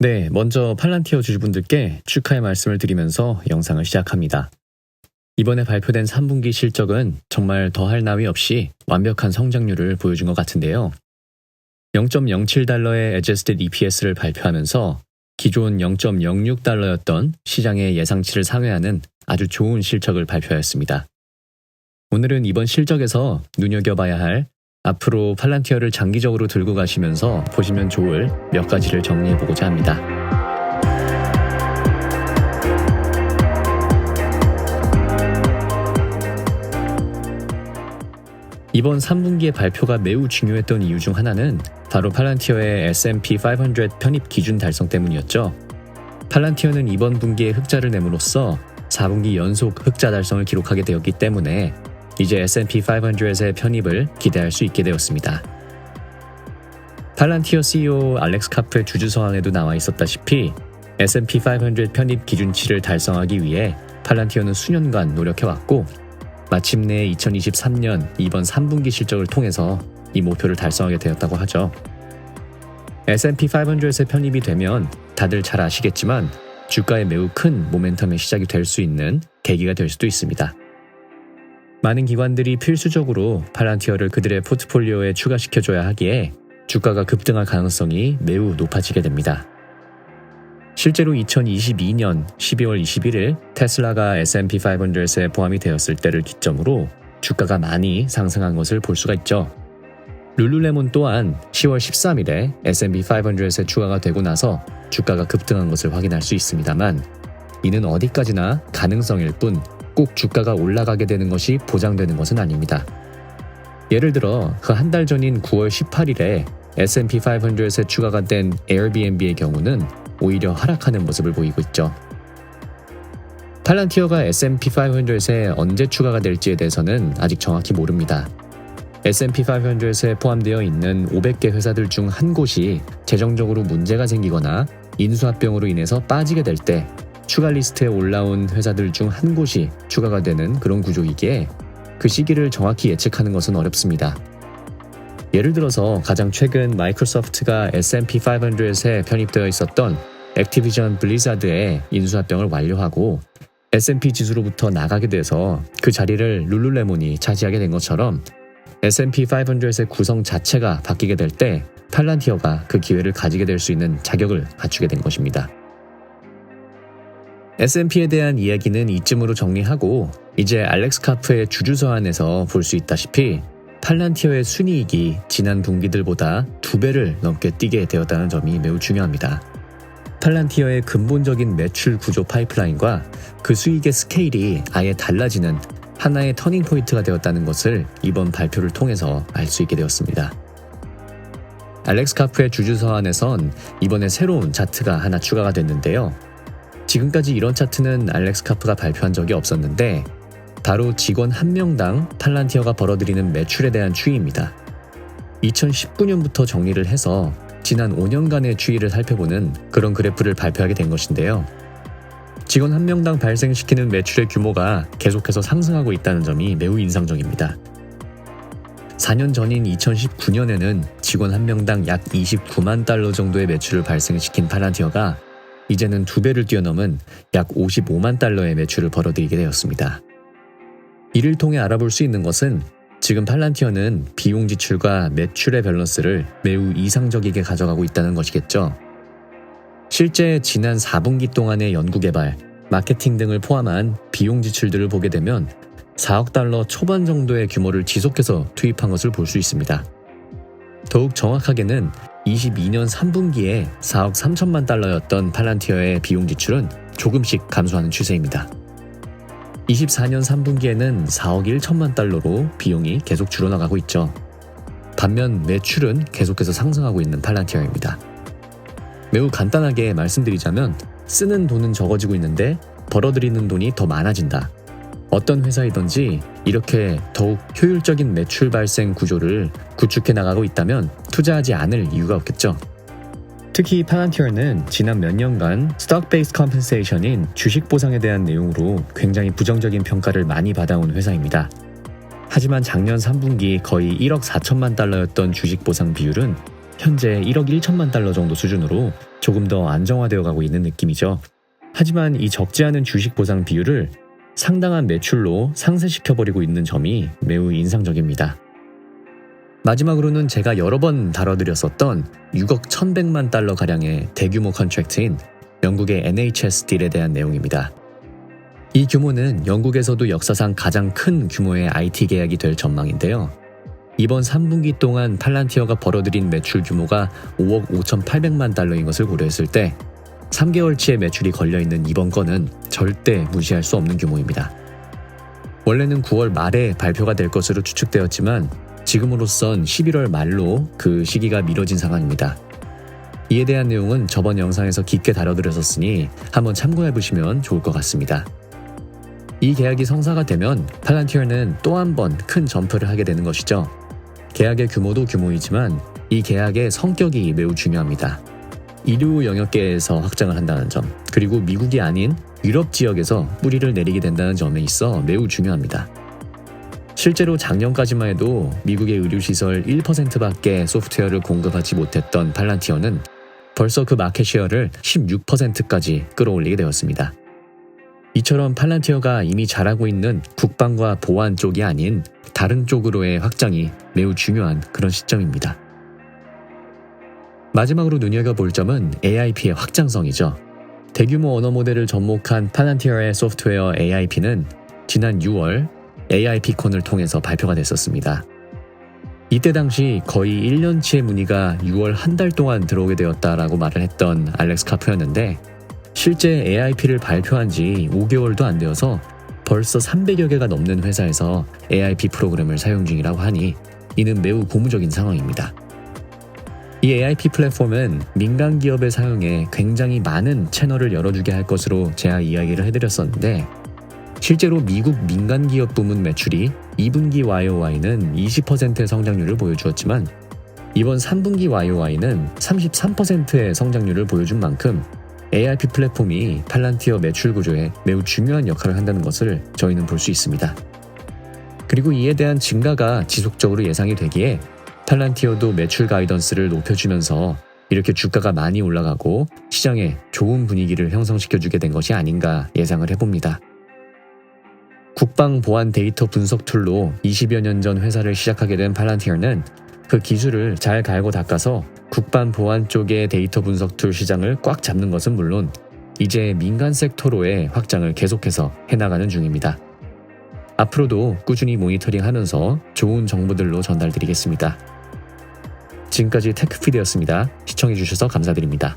네, 먼저 팔란티어 주주분들께 축하의 말씀을 드리면서 영상을 시작합니다. 이번에 발표된 3분기 실적은 정말 더할 나위 없이 완벽한 성장률을 보여준 것 같은데요. 0.07달러의 Adjusted EPS를 발표하면서 기존 0.06달러였던 시장의 예상치를 상회하는 아주 좋은 실적을 발표하였습니다. 오늘은 이번 실적에서 눈여겨봐야 할 앞으로 팔란티어를 장기적으로 들고 가시면서 보시면 좋을 몇 가지를 정리해보고자 합니다. 이번 3분기의 발표가 매우 중요했던 이유 중 하나는 바로 팔란티어의 S&P 500 편입 기준 달성 때문이었죠. 팔란티어는 이번 분기에 흑자를 내므로써 4분기 연속 흑자 달성을 기록하게 되었기 때문에 이제 S&P 500의 편입을 기대할 수 있게 되었습니다. 팔란티어 CEO 알렉스 카프의 주주서한에도 나와 있었다시피 S&P 500 편입 기준치를 달성하기 위해 팔란티어는 수년간 노력해왔고 마침내 2023년 이번 3분기 실적을 통해서 이 목표를 달성하게 되었다고 하죠. S&P 500에 편입이 되면 다들 잘 아시겠지만 주가에 매우 큰 모멘텀의 시작이 될 수 있는 계기가 될 수도 있습니다. 많은 기관들이 필수적으로 팔란티어를 그들의 포트폴리오에 추가시켜줘야 하기에 주가가 급등할 가능성이 매우 높아지게 됩니다. 실제로 2022년 12월 21일 테슬라가 S&P 500에 포함이 되었을 때를 기점으로 주가가 많이 상승한 것을 볼 수가 있죠. 룰루레몬 또한 10월 13일에 S&P 500에 추가가 되고 나서 주가가 급등한 것을 확인할 수 있습니다만 이는 어디까지나 가능성일 뿐 꼭 주가가 올라가게 되는 것이 보장되는 것은 아닙니다. 예를 들어 그 한 달 전인 9월 18일에 S&P 500에 추가가 된 에어비앤비의 경우는 오히려 하락하는 모습을 보이고 있죠. 팔란티어가 S&P 500에 언제 추가가 될지에 대해서는 아직 정확히 모릅니다. S&P 500에 포함되어 있는 500개 회사들 중 한 곳이 재정적으로 문제가 생기거나 인수합병으로 인해서 빠지게 될 때 추가 리스트에 올라온 회사들 중 한 곳이 추가가 되는 그런 구조이기에 그 시기를 정확히 예측하는 것은 어렵습니다. 예를 들어서 가장 최근 마이크로소프트가 S&P 500에 편입되어 있었던 액티비전 블리자드의 인수합병을 완료하고 S&P 지수로부터 나가게 돼서 그 자리를 룰루레몬이 차지하게 된 것처럼 S&P 500의 구성 자체가 바뀌게 될 때 팔란티어가 그 기회를 가지게 될 수 있는 자격을 갖추게 된 것입니다. S&P에 대한 이야기는 이쯤으로 정리하고 이제 알렉스 카프의 주주서한에서 볼 수 있다시피 팔란티어의 순이익이 지난 분기들보다 2배를 넘게 뛰게 되었다는 점이 매우 중요합니다. 팔란티어의 근본적인 매출 구조 파이프라인과 그 수익의 스케일이 아예 달라지는 하나의 터닝 포인트가 되었다는 것을 이번 발표를 통해서 알 수 있게 되었습니다. 알렉스 카프의 주주서한에선 이번에 새로운 차트가 하나 추가가 됐는데요. 지금까지 이런 차트는 알렉스 카프가 발표한 적이 없었는데 바로 직원 한 명당 팔란티어가 벌어들이는 매출에 대한 추이입니다. 2019년부터 정리를 해서 지난 5년간의 추이를 살펴보는 그런 그래프를 발표하게 된 것인데요. 직원 한 명당 발생시키는 매출의 규모가 계속해서 상승하고 있다는 점이 매우 인상적입니다. 4년 전인 2019년에는 직원 한 명당 약 29만 달러 정도의 매출을 발생시킨 팔란티어가 이제는 2배를 뛰어넘은 약 55만 달러의 매출을 벌어들이게 되었습니다. 이를 통해 알아볼 수 있는 것은 지금 팔란티어는 비용 지출과 매출의 밸런스를 매우 이상적이게 가져가고 있다는 것이겠죠. 실제 지난 4분기 동안의 연구개발, 마케팅 등을 포함한 비용 지출들을 보게 되면 4억 달러 초반 정도의 규모를 지속해서 투입한 것을 볼 수 있습니다. 더욱 정확하게는 22년 3분기에 4억 3천만 달러였던 팔란티어의 비용 지출은 조금씩 감소하는 추세입니다. 24년 3분기에는 4억 1천만 달러로 비용이 계속 줄어나가고 있죠. 반면 매출은 계속해서 상승하고 있는 팔란티어입니다. 매우 간단하게 말씀드리자면 쓰는 돈은 적어지고 있는데 벌어들이는 돈이 더 많아진다. 어떤 회사이든지 이렇게 더욱 효율적인 매출 발생 구조를 구축해 나가고 있다면 투자하지 않을 이유가 없겠죠. 특히 팔란티어는 지난 몇 년간 Stock-Based Compensation인 주식 보상에 대한 내용으로 굉장히 부정적인 평가를 많이 받아온 회사입니다. 하지만 작년 3분기 거의 1억 4천만 달러였던 주식 보상 비율은 현재 1억 1천만 달러 정도 수준으로 조금 더 안정화되어 가고 있는 느낌이죠. 하지만 이 적지 않은 주식 보상 비율을 상당한 매출로 상쇄시켜버리고 있는 점이 매우 인상적입니다. 마지막으로는 제가 여러 번 다뤄드렸었던 6억 1,100만 달러 가량의 대규모 컨트랙트인 영국의 NHS 딜에 대한 내용입니다. 이 규모는 영국에서도 역사상 가장 큰 규모의 IT 계약이 될 전망인데요. 이번 3분기 동안 팔란티어가 벌어들인 매출 규모가 5억 5,800만 달러인 것을 고려했을 때 3개월치의 매출이 걸려있는 이번 건은 절대 무시할 수 없는 규모입니다. 원래는 9월 말에 발표가 될 것으로 추측되었지만 지금으로선 11월 말로 그 시기가 미뤄진 상황입니다. 이에 대한 내용은 저번 영상에서 깊게 다뤄드렸었으니 한번 참고해보시면 좋을 것 같습니다. 이 계약이 성사가 되면 팔란티어는 또 한 번 큰 점프를 하게 되는 것이죠. 계약의 규모도 규모이지만 이 계약의 성격이 매우 중요합니다. 의료 영역계에서 확장을 한다는 점, 그리고 미국이 아닌 유럽 지역에서 뿌리를 내리게 된다는 점에 있어 매우 중요합니다. 실제로 작년까지만 해도 미국의 의료시설 1%밖에 소프트웨어를 공급하지 못했던 팔란티어는 벌써 그 마켓 셰어를 16%까지 끌어올리게 되었습니다. 이처럼 팔란티어가 이미 잘하고 있는 국방과 보안 쪽이 아닌 다른 쪽으로의 확장이 매우 중요한 그런 시점입니다. 마지막으로 눈여겨볼 점은 AIP의 확장성이죠. 대규모 언어 모델을 접목한 팔란티어의 소프트웨어 AIP는 지난 6월 AIP콘을 통해서 발표가 됐었습니다. 이때 당시 거의 1년치의 문의가 6월 한 달 동안 들어오게 되었다라고 말을 했던 알렉스 카프였는데 실제 AIP를 발표한 지 5개월도 안 되어서 벌써 300여 개가 넘는 회사에서 AIP 프로그램을 사용 중이라고 하니 이는 매우 고무적인 상황입니다. 이 AIP 플랫폼은 민간 기업의 사용에 굉장히 많은 채널을 열어주게 할 것으로 제가 이야기를 해드렸었는데 실제로 미국 민간 기업 부문 매출이 2분기 YOY는 20%의 성장률을 보여주었지만 이번 3분기 YOY는 33%의 성장률을 보여준 만큼 AIP 플랫폼이 팔란티어 매출 구조에 매우 중요한 역할을 한다는 것을 저희는 볼 수 있습니다. 그리고 이에 대한 증가가 지속적으로 예상이 되기에 팔란티어도 매출 가이던스를 높여주면서 이렇게 주가가 많이 올라가고 시장에 좋은 분위기를 형성시켜주게 된 것이 아닌가 예상을 해봅니다. 국방 보안 데이터 분석 툴로 20여 년 전 회사를 시작하게 된 팔란티어는 그 기술을 잘 갈고 닦아서 국방 보안 쪽의 데이터 분석 툴 시장을 꽉 잡는 것은 물론 이제 민간 섹터로의 확장을 계속해서 해나가는 중입니다. 앞으로도 꾸준히 모니터링하면서 좋은 정보들로 전달드리겠습니다. 지금까지 테크피드였습니다. 시청해주셔서 감사드립니다.